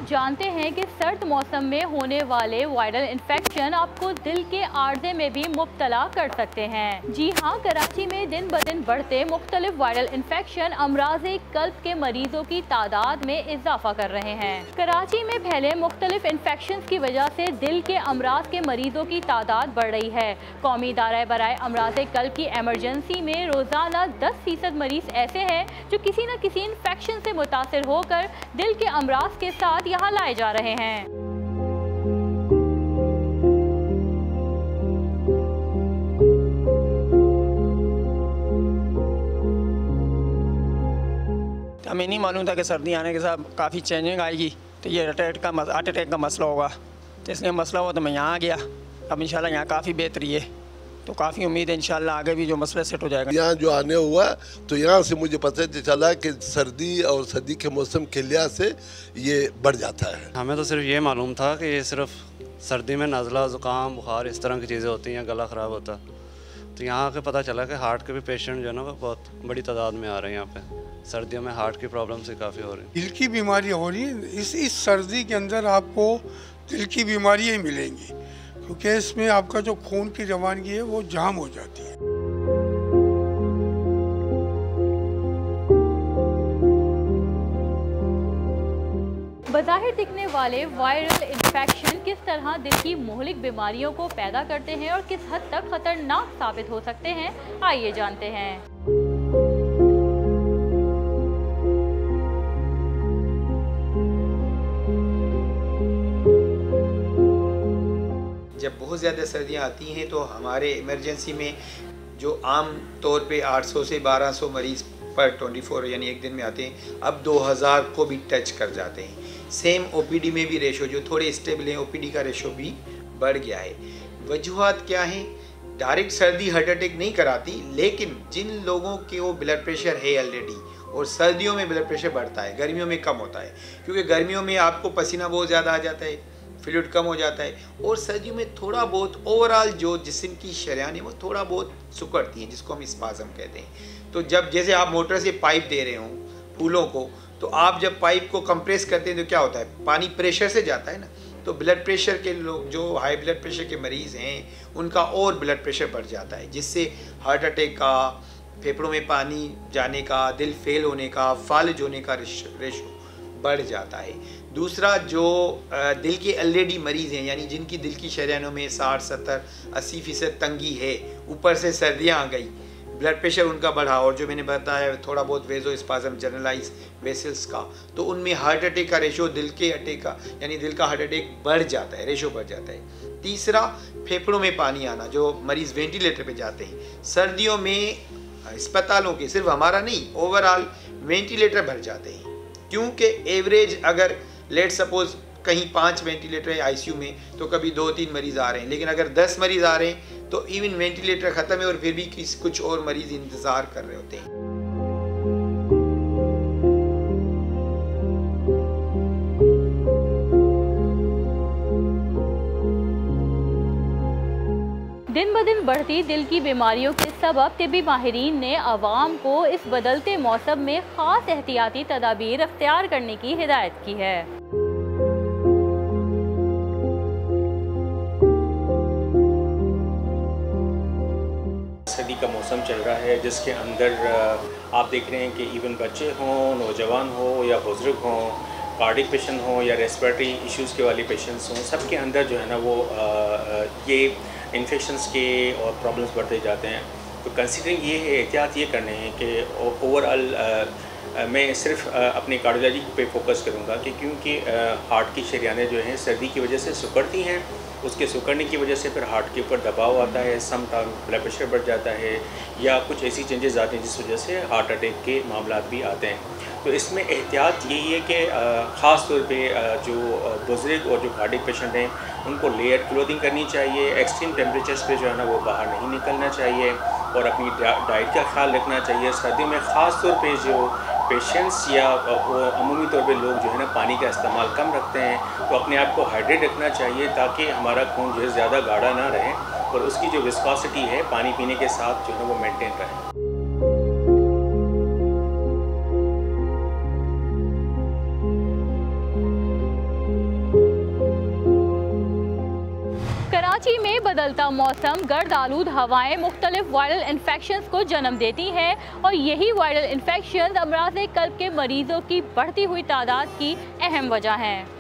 जानते हैं कि सर्द मौसम में होने वाले वायरल इन्फेक्शन आपको दिल के आर्जे में भी मुब्तला कर सकते हैं। जी हाँ, कराची में दिन ब दिन बढ़ते मुख्तलिफ वायरल इन्फेक्शन अमराज़े कल्ब के मरीजों की तादाद में इजाफा कर रहे हैं। कराची में फैले मुख्तलिफ इन्फेक्शन की वजह से दिल के अमराज के मरीजों की तादाद बढ़ रही है। कौमी इदारा बराए अमराज़े कल्ब की एमरजेंसी में रोजाना 10% मरीज ऐसे हैं जो किसी न किसी इन्फेक्शन से मुतासिर होकर दिल के अमराज के साथ यहाँ लाए जा रहे हैं। हमें नहीं मालूम था कि सर्दी आने के साथ काफ़ी चेंजिंग आएगी, तो ये हार्ट अटैक का मसला होगा। तो इसलिए मसला हुआ तो मैं यहाँ आ गया। अब इंशाल्लाह यहाँ काफ़ी बेहतरी है, तो काफ़ी उम्मीद है इंशाल्लाह आगे भी जो मसला सेट हो जाएगा। यहाँ जो आने हुआ तो यहाँ से मुझे पता चला कि सर्दी और सर्दी के मौसम के लिहाज से ये बढ़ जाता है। हमें तो सिर्फ ये मालूम था कि ये सिर्फ सर्दी में नज़ला, ज़ुकाम, बुखार इस तरह की चीज़ें होती हैं, गला ख़राब होता। तो यहाँ आके पता चला कि हार्ट के भी पेशेंट जो है ना बहुत बड़ी तादाद में आ रहे हैं। यहाँ पे सर्दियों में हार्ट की प्रॉब्लम से काफ़ी हो रही है। दिल की बीमारियाँ हो रही हैं। इस सर्दी के अंदर आपको दिल की बीमारियाँ ही मिलेंगी, क्योंकि इसमें आपका जो खून की रवानगी है वो जाम हो जाती है। बज़ाहिर दिखने वाले वायरल इन्फेक्शन किस तरह दिल की मुहलिक बीमारियों को पैदा करते हैं और किस हद तक खतरनाक साबित हो सकते हैं, आइए जानते हैं। जब बहुत ज़्यादा सर्दियाँ आती हैं तो हमारे इमरजेंसी में जो आम तौर पे 800 से 1200 मरीज़ पर 24 यानी एक दिन में आते हैं, अब 2000 को भी टच कर जाते हैं। सेम ओपीडी में भी रेशो जो थोड़े स्टेबल हैं, ओपीडी का रेशो भी बढ़ गया है। वजूहात क्या हैं? डायरेक्ट सर्दी हार्ट अटैक नहीं कराती, लेकिन जिन लोगों के वो ब्लड प्रेशर है ऑलरेडी और सर्दियों में ब्लड प्रेशर बढ़ता है, गर्मियों में कम होता है, क्योंकि गर्मियों में आपको पसीना बहुत ज़्यादा आ जाता है, फ्लूइड कम हो जाता है, और सर्दियों में थोड़ा बहुत ओवरऑल जो जिस्म की शरियान है वो थोड़ा बहुत सुकड़ती हैं, जिसको हम स्पाज़म कहते हैं। तो जब जैसे आप मोटर से पाइप दे रहे हो फूलों को, तो आप जब पाइप को कंप्रेस करते हैं तो क्या होता है, पानी प्रेशर से जाता है ना, तो ब्लड प्रेशर के लोग जो हाई ब्लड प्रेशर के मरीज़ हैं उनका और ब्लड प्रेशर बढ़ जाता है, जिससे हार्ट अटैक का, फेफड़ों में पानी जाने का, दिल फेल होने का, फालिज होने का रेशो बढ़ जाता है। दूसरा, जो दिल के ऑलरेडी मरीज़ हैं, यानी जिनकी दिल की शरियानों में 60, 70, 80% तंगी है, ऊपर से सर्दियाँ आ गई, ब्लड प्रेशर उनका बढ़ा, और जो मैंने बताया थोड़ा बहुत वेज़ोस्पाज़म, जनरलाइज वेसल्स का, तो उनमें हार्ट अटैक का रेशो दिल के अटैक का यानी दिल का हार्ट अटैक बढ़ जाता है, रेशो बढ़ जाता है। तीसरा, फेफड़ों में पानी आना, जो मरीज़ वेंटिलेटर पे जाते हैं सर्दियों में, अस्पतालों के सिर्फ हमारा नहीं, ओवरऑल वेंटिलेटर भर जाते हैं, क्योंकि एवरेज अगर लेट सपोज कहीं 5 वेंटिलेटर है आईसीयू में, तो कभी 2-3 मरीज़ आ रहे हैं, लेकिन अगर 10 मरीज़ आ रहे हैं तो इवन वेंटिलेटर ख़त्म है और फिर भी कुछ और मरीज़ इंतज़ार कर रहे होते हैं। दिन ब दिन बढ़ती दिल की बीमारियों के सबब तिब्बी माहिरीन ने अवाम को इस बदलते मौसम में ख़ास एहतियाती तदाबीर अख्तियार करने की हिदायत की है। सर्दी का मौसम चल रहा है, जिसके अंदर आप देख रहे हैं कि इवन बच्चे हों, नौजवान हो या बुज़ुर्ग हों, कार्डिक पेशेंट हों या रेस्पिरेटरी इश्यूज़ के वाले पेशेंट्स हों, सबके अंदर जो है ना वो ये इन्फेक्शंस के और प्रॉब्लम्स बढ़ते जाते हैं। तो कंसीडरिंग ये है, एहतियात ये करने हैं कि ओवरऑल मैं सिर्फ अपने कार्डियोलॉजी पे फोकस करूँगा कि क्योंकि हार्ट की शरियानें जो हैं सर्दी की वजह से सिकुड़ती हैं, उसके सिकुड़ने की वजह से फिर हार्ट के ऊपर दबाव आता है, सम टाइम ब्लड प्रेशर बढ़ जाता है, या कुछ ऐसी चेंजेस आती हैं जिस वजह से हार्ट अटैक के मामला भी आते हैं। तो इसमें एहतियात यही है कि ख़ास तौर पे जो बुज़ुर्ग और जो कार्डिक पेशेंट हैं उनको लेयर क्लोथिंग करनी चाहिए, एक्सट्रीम टेम्परेचर्स पे जो है ना वो बाहर नहीं निकलना चाहिए, और अपनी डाइट का ख्याल रखना चाहिए। सर्दियों में ख़ास तौर पे जो पेशेंट्स या अमूमी तौर पे लोग जो है ना पानी का इस्तेमाल कम रखते हैं, तो अपने आप को हाइड्रेट रखना चाहिए ताकि हमारा खून जो है ज़्यादा गाढ़ा ना रहे और उसकी जो विस्कोसिटी है पानी पीने के साथ जो है वो मेंटेन रहे। कराची में बदलता मौसम, गर्द आलूद हवाएं मुख्तलिफ वायरल इन्फेक्शंस को जन्म देती हैं और यही वायरल इन्फेक्शन अमराज़ क़ल्ब के मरीजों की बढ़ती हुई तादाद की अहम वजह हैं।